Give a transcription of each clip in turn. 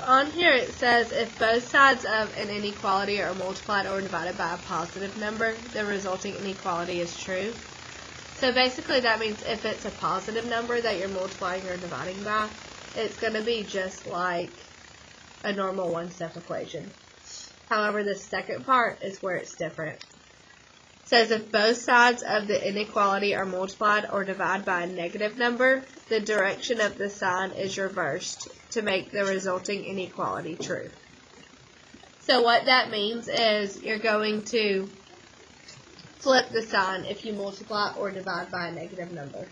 on here it says if both sides of an inequality are multiplied or divided by a positive number, the resulting inequality is true. So basically that means if it's a positive number that you're multiplying or dividing by, it's going to be just like a normal one-step equation. However, the second part is where it's different. It says if both sides of the inequality are multiplied or divided by a negative number, the direction of the sign is reversed to make the resulting inequality true. So what that means is you're going to flip the sign if you multiply or divide by a negative number.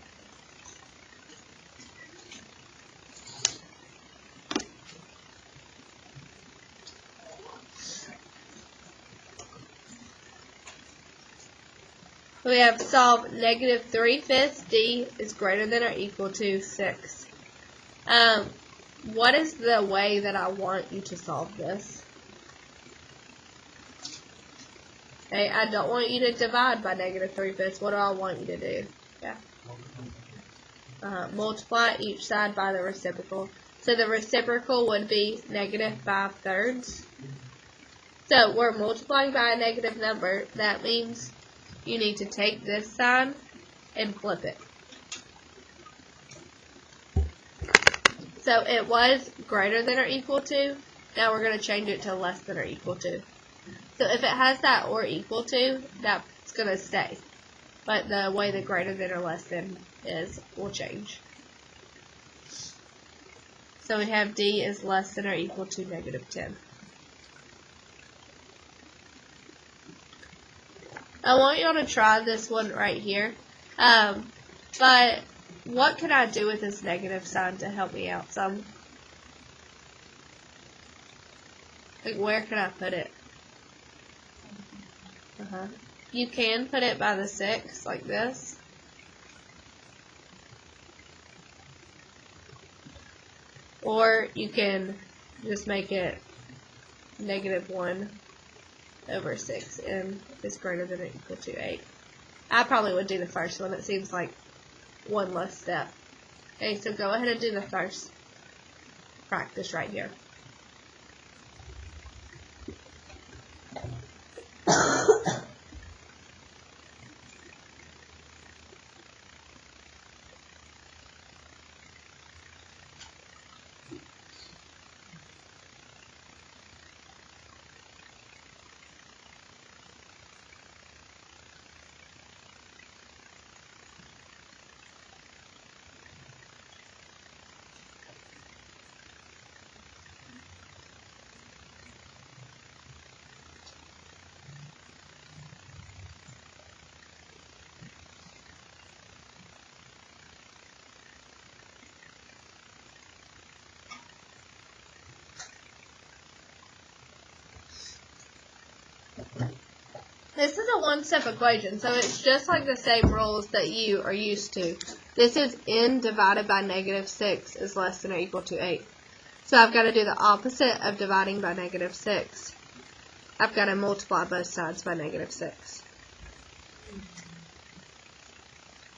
We have solve negative 3/5 d is greater than or equal to 6. What is the way that I want you to solve this? Okay, I don't want you to divide by negative 3/5. What do I want you to do? Yeah. Multiply each side by the reciprocal. So the reciprocal would be negative 5/3. So we're multiplying by a negative number. That means you need to take this sign and flip it. So it was greater than or equal to. Now we're going to change it to less than or equal to. So if it has that or equal to, that's going to stay. But the way the greater than or less than is will change. So we have d is less than or equal to negative 10. I want y'all to try this one right here. But what can I do with this negative sign to help me out some? Like, where can I put it? You can put it by the 6, like this. Or you can just make it negative 1 over 6 and it's greater than or equal to 8. I probably would do the first one. It seems like one less step. Okay, so go ahead and do the first practice right here. This is a one-step equation, so it's just like the same rules that you are used to. This is n divided by negative 6 is less than or equal to 8. So I've got to do the opposite of dividing by negative 6. I've got to multiply both sides by negative 6.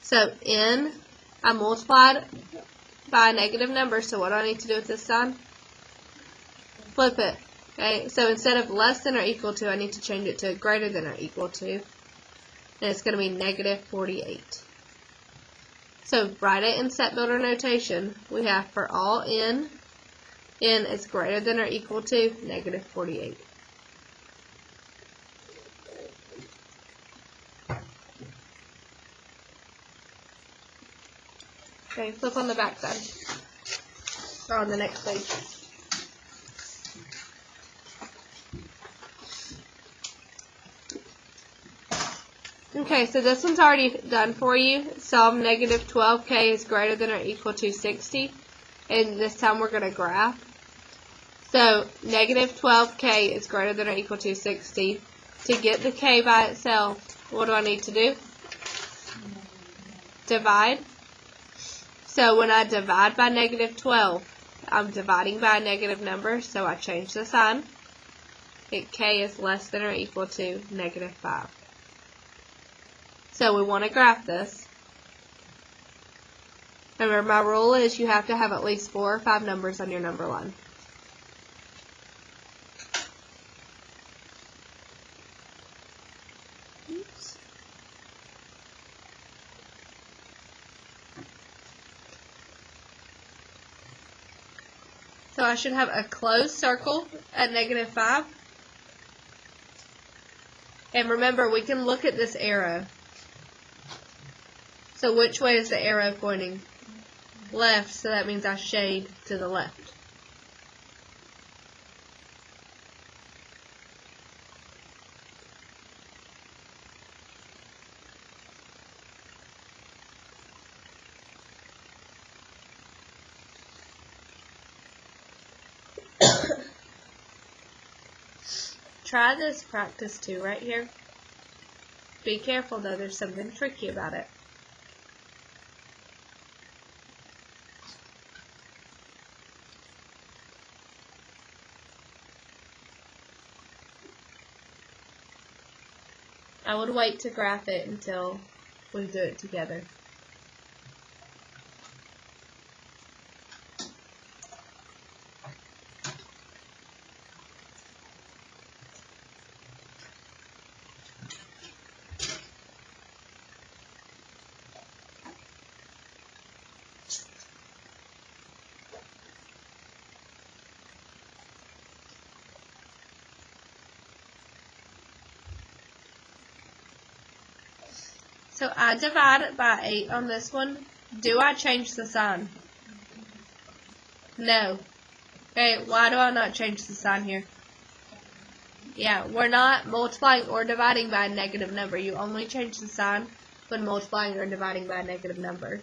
So n, I multiplied by a negative number, so what do I need to do with this sign? Flip it. Okay, so instead of less than or equal to, I need to change it to greater than or equal to. And it's going to be negative 48. So write it in set builder notation. We have for all n is greater than or equal to negative 48. Okay, flip on the back side. Or on the next page. Okay, so this one's already done for you. Solve negative 12k is greater than or equal to 60. And this time we're going to graph. So negative 12k is greater than or equal to 60. To get the k by itself, what do I need to do? Divide. So when I divide by negative 12, I'm dividing by a negative number, so I change the sign. K is less than or equal to negative 5. So we want to graph this. Remember, my rule is you have to have at least 4 or 5 numbers on your number line. So I should have a closed circle at -5. And remember, we can look at this arrow. So which way is the arrow pointing? Left, so that means I shade to the left. Try this practice too right here. Be careful though, there's something tricky about it. I would wait to graph it until we do it together. So I divide by 8 on this one. Do I change the sign? No. Okay, why do I not change the sign here? Yeah, we're not multiplying or dividing by a negative number. You only change the sign when multiplying or dividing by a negative number.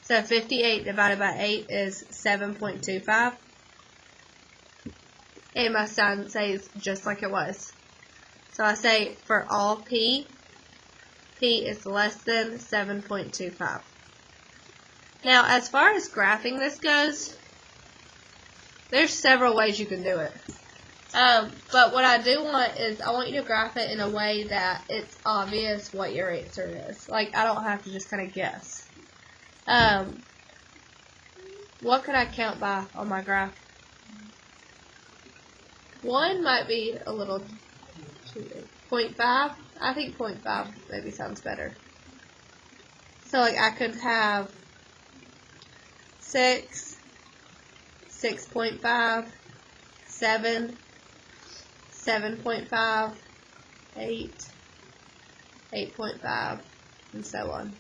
So 58 divided by 8 is 7.25. And my sign says just like it was. So I say for all P is less than 7.25. Now, as far as graphing this goes, there's several ways you can do it. But what I do want is I want you to graph it in a way that it's obvious what your answer is. Like, I don't have to just kind of guess. What can I count by on my graph? 1 might be a little 0.5. I think 0.5 maybe sounds better. So like I could have 6, 6.5, 7, 7.5, 8, 8.5, and so on.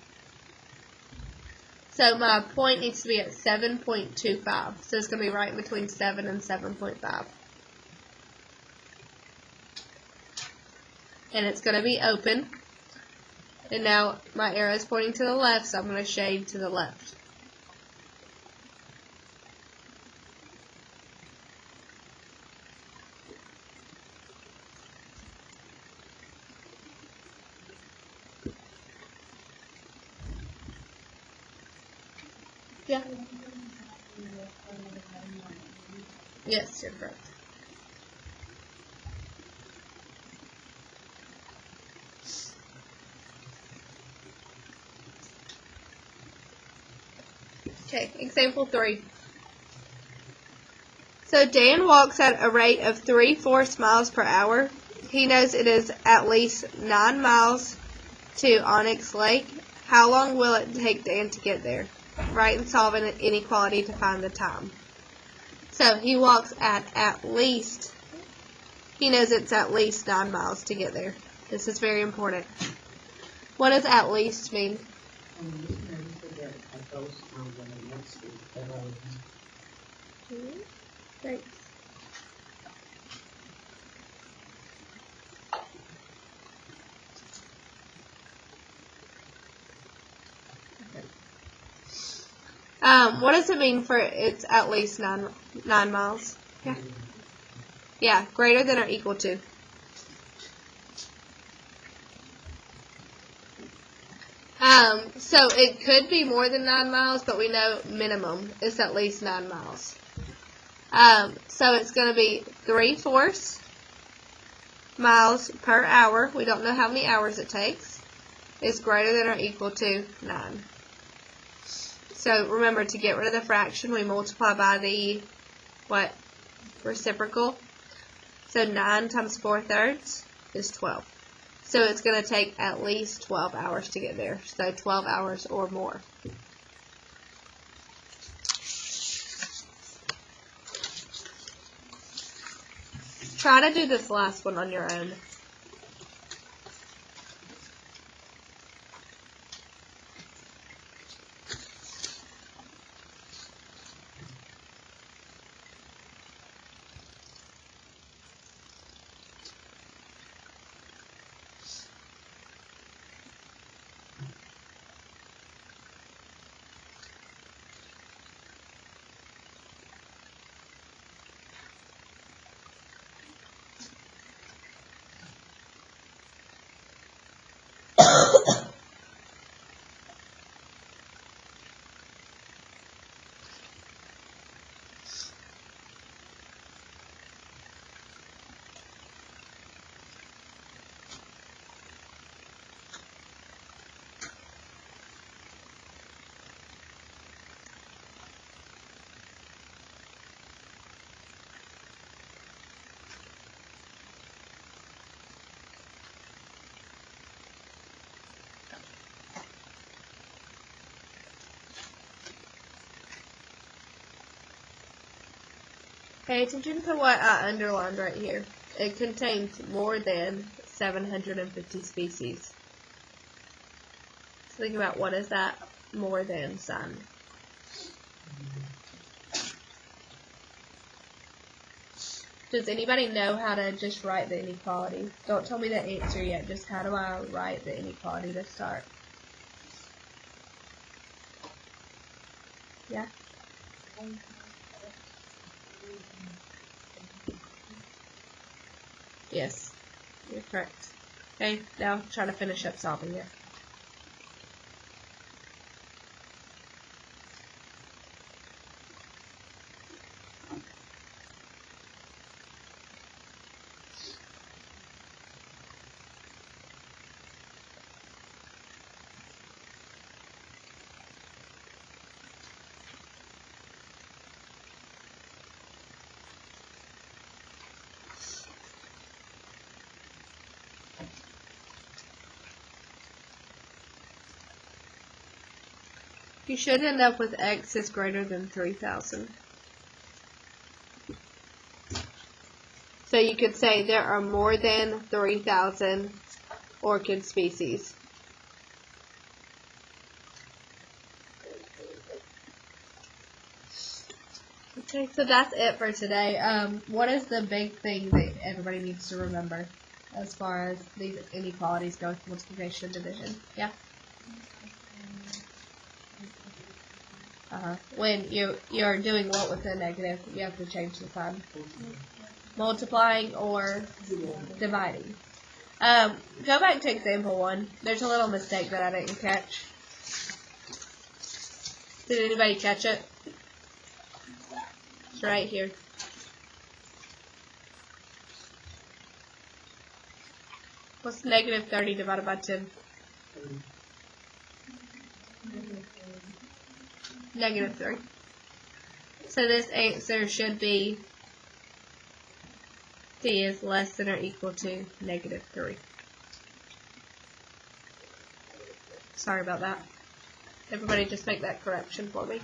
So my point needs to be at 7.25. So it's going to be right between 7 and 7.5. And it's going to be open. And now my arrow is pointing to the left, so I'm going to shade to the left. Yeah. Yes, you're correct. Okay, example 3. So Dan walks at a rate of 3/4 miles per hour. He knows it is at least 9 miles to Onyx Lake. How long will it take Dan to get there? Write and solve an inequality to find the time. So he walks at least, he knows it's at least 9 miles to get there. This is very important. What does at least mean? Thanks. What does it mean for it's at least 9 miles? Yeah. Yeah, greater than or equal to. So it could be more than 9 miles, but we know minimum is at least 9 miles. So it's going to be 3/4 miles per hour. We don't know how many hours it takes. It's greater than or equal to 9. So remember, to get rid of the fraction, we multiply by the, what, reciprocal. So 9 times 4/3 is 12. So it's going to take at least 12 hours to get there. So 12 hours or more. Try to do this last one on your own. Pay attention to what I underlined right here. It contains more than 750 species. So think about what is that more than sign. Does anybody know how to just write the inequality? Don't tell me the answer yet. Just how do I write the inequality to start? Yeah? Yes, you're correct. Okay, now try to finish up solving it. You should end up with x is greater than 3,000. So you could say there are more than 3,000 orchid species. Okay, so that's it for today. What is the big thing that everybody needs to remember as far as these inequalities go with multiplication and division? Yeah? When you're doing what with a negative, you have to change the sign. Multiplying or dividing. Go back to example 1. There's a little mistake that I didn't catch. Did anybody catch it? It's right here. What's negative 30 divided by 10? Negative 3. So this answer should be D is less than or equal to negative 3. Sorry about that. Everybody just make that correction for me.